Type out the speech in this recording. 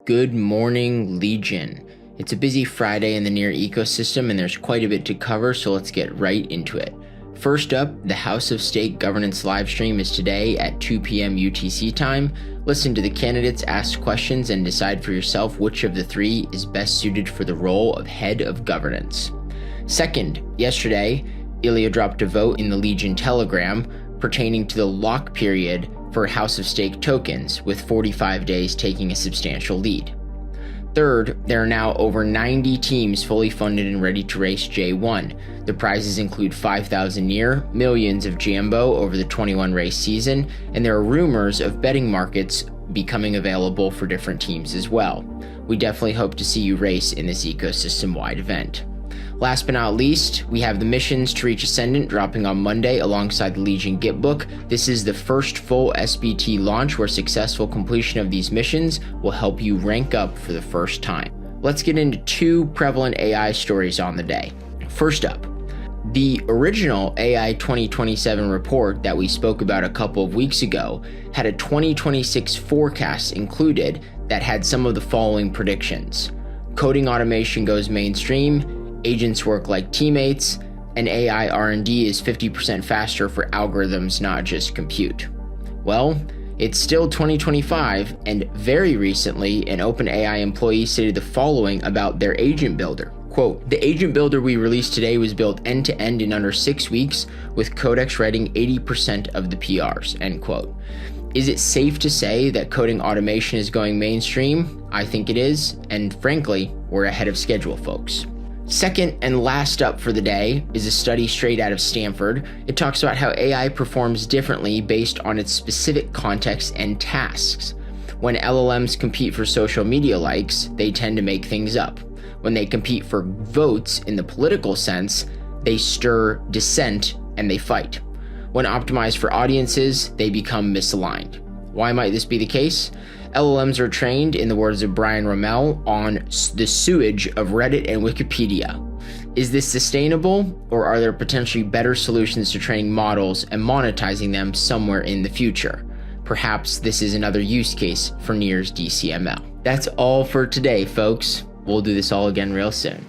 Good morning, Legion. It's a busy Friday in the NEAR ecosystem and there's quite a bit to cover, so let's get right into it. First up, the House of State Governance Livestream is today at 2 p.m. UTC time. Listen to the candidates ask questions and decide for yourself which of the three is best suited for the role of Head of Governance. Second, yesterday, Ilya dropped a vote in the Legion Telegram pertaining to the lock period for House of Stake tokens, with 45 days taking a substantial lead. Third, there are now over 90 teams fully funded and ready to race J1. The prizes include 5,000 NEAR, millions of Jambo over the 21 race season, and there are rumors of betting markets becoming available for different teams as well. We definitely hope to see you race in this ecosystem-wide event. Last but not least, we have the missions to reach Ascendant dropping on Monday alongside the Legion Gitbook. This is the first full SBT launch where successful completion of these missions will help you rank up for the first time. Let's get into two prevalent AI stories on the day. First up, the original AI 2027 report that we spoke about a couple of weeks ago had a 2026 forecast included that had some of the following predictions. Coding automation goes mainstream, agents work like teammates, and AI R&D is 50% faster for algorithms, not just compute. Well, it's still 2025, and very recently, an OpenAI employee stated the following about their agent builder. Quote, "The agent builder we released today was built end-to-end in under 6 weeks, with Codex writing 80% of the PRs," end quote. Is it safe to say that coding automation is going mainstream? I think it is, and frankly, we're ahead of schedule, folks. Second and last up for the day is a study straight out of Stanford. It talks about how AI performs differently based on its specific context and tasks. When LLMs compete for social media likes, they tend to make things up. When they compete for votes in the political sense, they stir dissent and they fight. When optimized for audiences, they become misaligned. Why might this be the case? LLMs are trained, in the words of Brian Rommel, on the sewage of Reddit and Wikipedia. Is this sustainable, or are there potentially better solutions to training models and monetizing them somewhere in the future? Perhaps this is another use case for NEAR's DCML. That's all for today, folks. We'll do this all again real soon.